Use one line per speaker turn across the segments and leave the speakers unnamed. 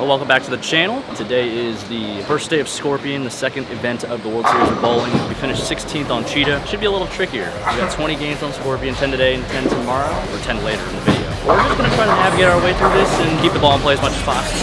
Well, welcome back to the channel. Today is the first day of Scorpion, the second event of the World Series of Bowling. We finished 16th on Cheetah. Should be a little trickier. We got 20 games on Scorpion, 10 today and 10 tomorrow, or 10 later in the video. We're just gonna try to navigate our way through this and keep the ball in play as much as possible.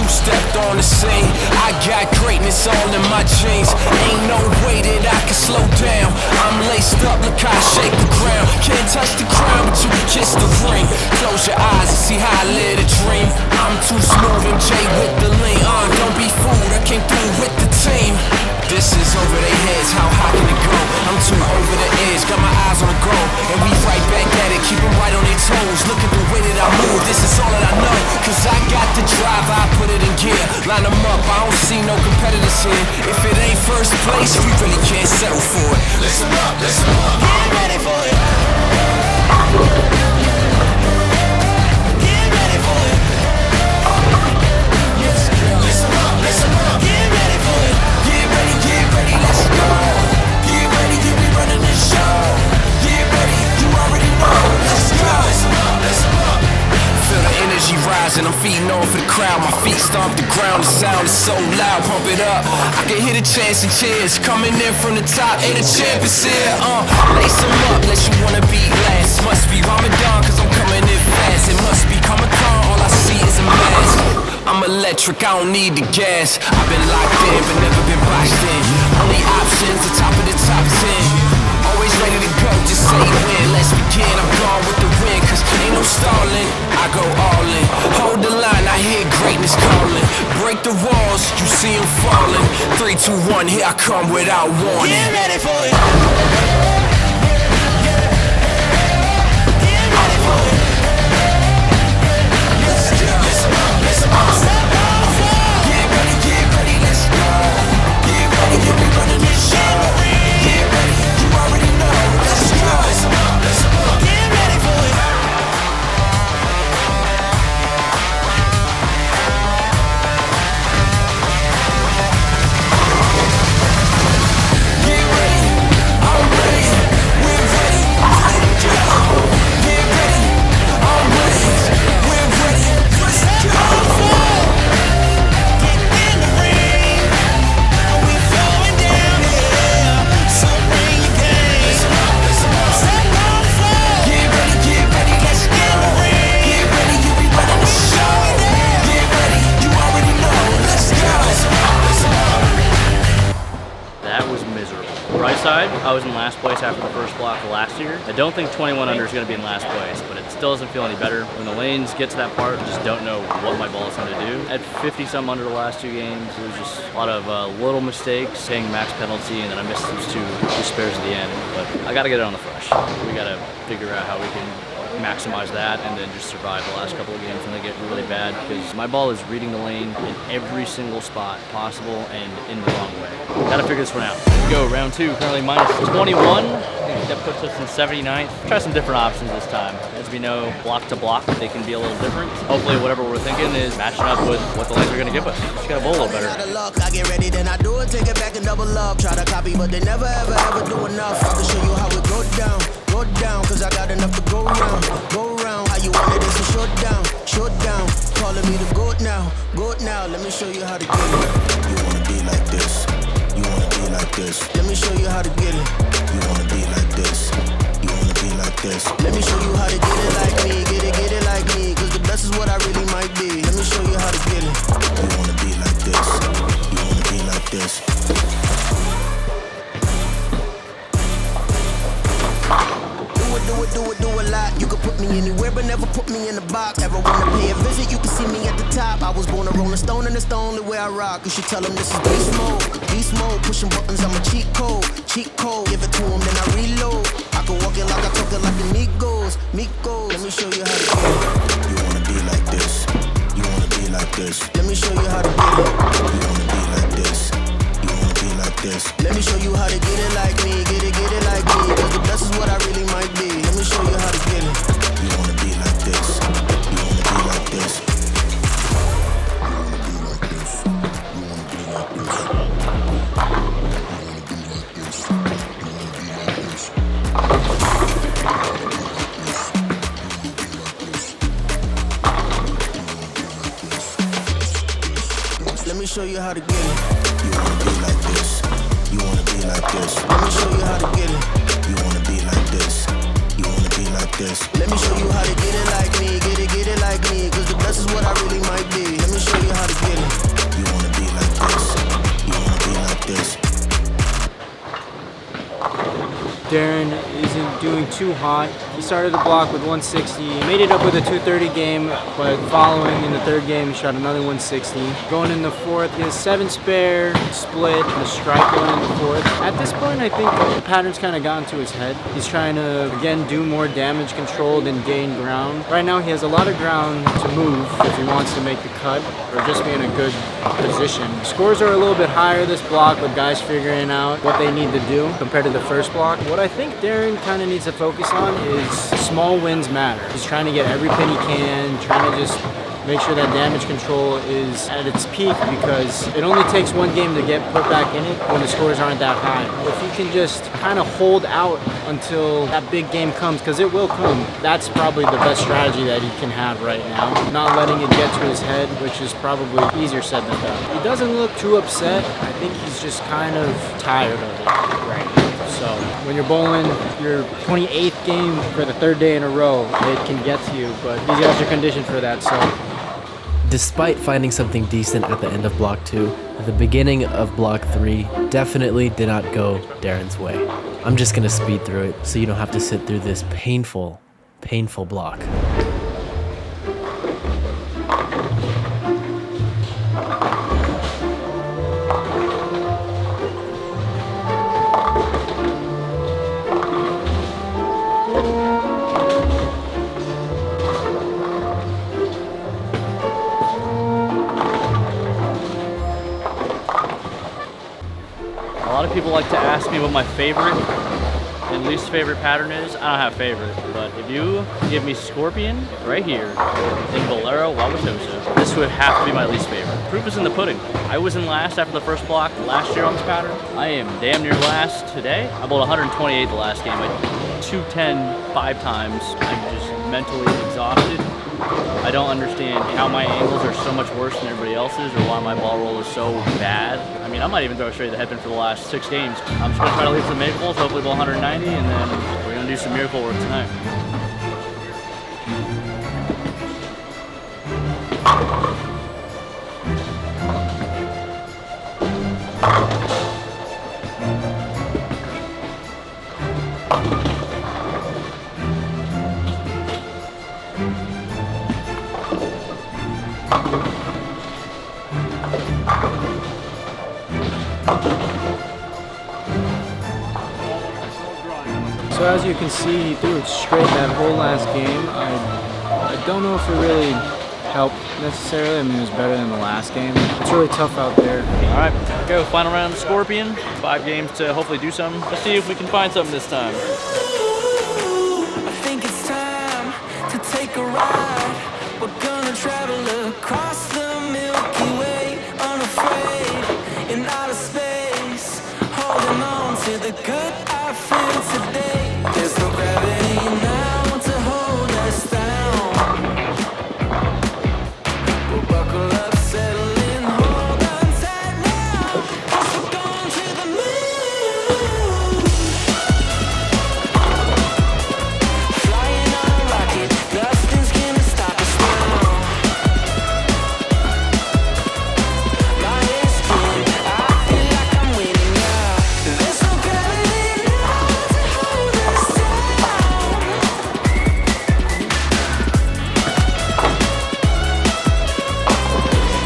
Stepped on the scene, I got greatness all in my jeans. Ain't no way that I can slow down. I'm laced up like I shake the ground. Can't touch the ground, but you can kiss the ring. Close your eyes and see how I live a dream. I'm too smooth, MJ with the lean. Don't be fooled, I came through with the team. This is over their heads, how high can it go? I'm too over the edge, got my eyes on the goal. And we right back at it, keep them right on their toes. Look at the way that I move, this is all that I know. Cause I got the drive, I put it in gear. Line them up, I don't see no competitors here. If it ain't first place, we really can't settle for it. Listen up, get ready for it. Get ready for it. Yes, listen up, get ready for it. Get ready, let's go. Get ready, we running this show. Get ready, you already know. Let's go. Listen up. Feel the energy rising, I'm feeding off for the crowd. My feet stomp the ground, the sound is so loud. Pump it up, I can hear the chants and cheers coming in from the top. Hey, the champ is here. Lace them up, let you wanna be last. Must be Ramadan, cause I'm coming in fast. It must be Comic-Con, all I see is a mask. I'm electric, I don't need the gas. I've been locked in, but never been boxed in. Only options, the top of the top 10. Always ready to go, just say when. Let's begin, I'm gone with the wind. Cause ain't no stalling, I go all in. Hold the line, I hear greatness calling. Break the walls, you see them falling. 3, 2, 1, here I come without warning. Get ready for it. Get ready for it. Listen up. Get ready, let's go. Get ready, we running this show. Get ready, you already know. Let's go. Listen up. Get ready for it. Get ready, I'm ready. We're ready. Get ready, I'm ready. We're ready. Let's go.
Right side, I was in last place after the first block of last year. I don't think 21 under is going to be in last place, but it still doesn't feel any better. When the lanes get to that part, I just don't know what my ball is going to do. At 50-some under the last 2 games, it was just a lot of little mistakes, paying max penalty, and then I missed those 2 spares at the end. But I got to get it on the fresh. We got to figure out how we can maximize that and then just survive the last couple of games when they get really bad, because my ball is reading the lane in every single spot possible and in the wrong way. Gotta figure this one out. Go round 2, currently minus 21. I think that puts us in 79th. Try some different options this time. As we know, block to block, they can be a little different. Hopefully whatever we're thinking is matching up with what the lanes are gonna give us. Just gotta bowl a little better.
I get ready, then I do it, take it back and double up. Try to copy, but they never ever do enough. I can show you how it go down, cause I got enough to go round. How you want it, it's a shut down. Calling me the goat now. Let me show you how to get it. You wanna be like this. You wanna be like this. Let me show you how to get it. You wanna be like this. You wanna be like this. Let me show you how to get it like me. Get it like me. Cause the best is what I really might be. Let me show you how to get it. You wanna be like this. You wanna be like this. Do a lot. You could put me anywhere, but never put me in the box. Ever wanna pay a visit, you can see me at the top. I was born a rolling stone, and it's the only way I rock. You should tell them this is beast mode. Pushing buttons, I'm a cheat code. Give it to them, then I reload. I can walk it like I talk it like the Migos. Let me show you how to get it. You wanna be like this. You wanna be like this. Let me show you how to get it. You wanna be like this. You wanna be like this. Let me show you how to get it like me. Get it like me. Cause the best is what I really might be. Let me show you how to get it. You wanna be like this. You wanna be like this. You wanna be like this. You wanna be like this. You wanna be like this. show you how to get it. You wanna be like this. You wanna be like this. Let me show you how to get it. You wanna be like this. You wanna be like this. Let me show you how to get it like me. Get it like me. Cause the best is what I really might be. Let me show you how to get it. You wanna be like this. You wanna be like this.
Darren isn't doing too hot. He started the block with 160, made it up with a 230 game, but following in the third game, he shot another 160. Going in the fourth, he has 7 spare, split, and a strike going in the fourth. At this point, I think the pattern's kind of gotten to his head. He's trying to, again, do more damage control than gain ground. Right now, he has a lot of ground to move if he wants to make the cut or just be in a good position. Scores are a little bit higher this block with guys figuring out what they need to do compared to the first block. What I think Darren kind of needs to focus on is small wins matter. He's trying to get every pin he can, trying to just make sure that damage control is at its peak because it only takes one game to get put back in it when the scores aren't that high. If he can just kind of hold out until that big game comes, because it will come, that's probably the best strategy that he can have right now. Not letting it get to his head, which is probably easier said than done. He doesn't look too upset. I think he's just kind of tired of it right now. So when you're bowling your 28th game for the 3rd day in a row, it can get to you, but these guys are conditioned for that, so.
Despite finding something decent at the end of block 2, the beginning of block 3 definitely did not go Darren's way. I'm just gonna speed through it so you don't have to sit through this painful, painful block.
A lot of people like to ask me what my favorite and least favorite pattern is. I don't have favorite, but if you give me Scorpion right here in Bolero Wauwatosa, this would have to be my least favorite. Proof is in the pudding. I was in last after the first block last year on this pattern. I am damn near last today. I bowled 128 the last game. I 210 5 times. I'm just mentally exhausted. I don't understand how my angles are so much worse than everybody else's or why my ball roll is so bad. I mean, I might even throw straight to the headpin for the last 6 games. I'm just gonna try to leave some maples, hopefully bowl 190, and then we're gonna do some miracle work tonight.
So as you can see, he threw it straight that whole last game. I don't know if it really helped necessarily. I mean, it was better than the last game. It's really tough out there.
All right, go final round of Scorpion. 5 games to hopefully do something. Let's see if we can find something this time.
I think it's time to take a ride. We're gonna travel across the Milky Way, unafraid in outer space, holding on to the good I feel today. There's no gravity now to hold us down. We'll buckle up, settle in, hold on tight now, 'cause we're going to the moon. Flying on a rocket, nothing's gonna stop us now. My head's spinning, I feel like I'm winning now. There's no gravity now to hold us down.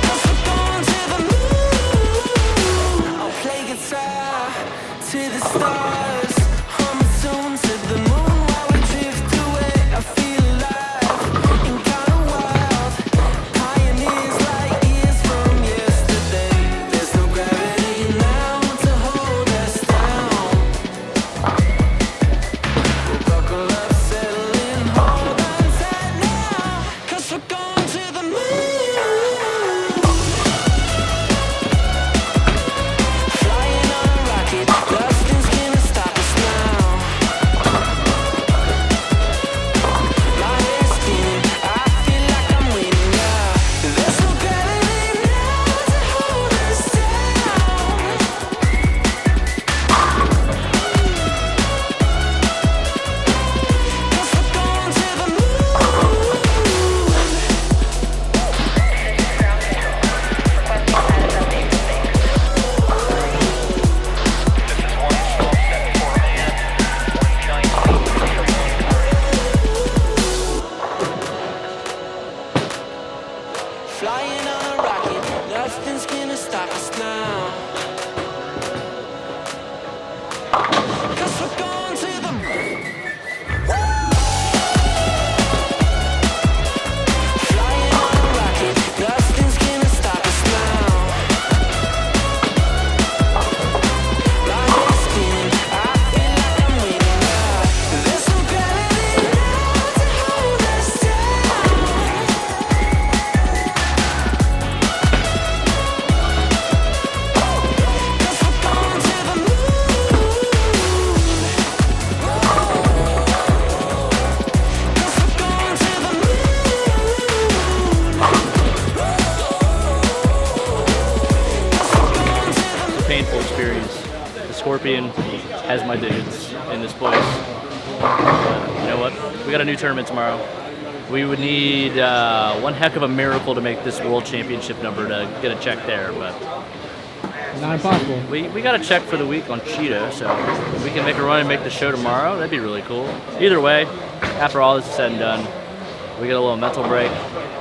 'Cause we're going to the moon. I'll play guitar to the stars, hum a tune to the moon while we drift away. I feel alive and kinda wild, pioneers like years from yesterday. There's no gravity now to hold us down. We'll buckle up, settle in, hold on tight now, 'cause we're going to the moon. Flying on a rocket, nothing's gonna stop us 'Cause we're going to the flying on a rocket, nothing's gonna stop us now. My head's spinning, I feel like I'm winning now. There's no gravity now to hold us down. 'Cause we're going to the moon. 'Cause we're going to the moon.
It's a painful experience. The Scorpion has my digits in this place. You know what? We got a new tournament tomorrow. We would need one heck of a miracle to make this world championship number to get a check there, but
Not impossible.
we got a check for the week on Cheetah, so if we can make a run and make the show tomorrow, that'd be really cool. Either way, after all this is said and done, we get a little mental break,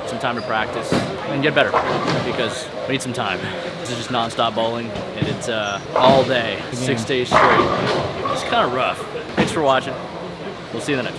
some time to practice, and get better, because we need some time. This is just non-stop bowling, and it's all day, 6 days straight. It's kind of rough. Thanks for watching. We'll see you in the next one.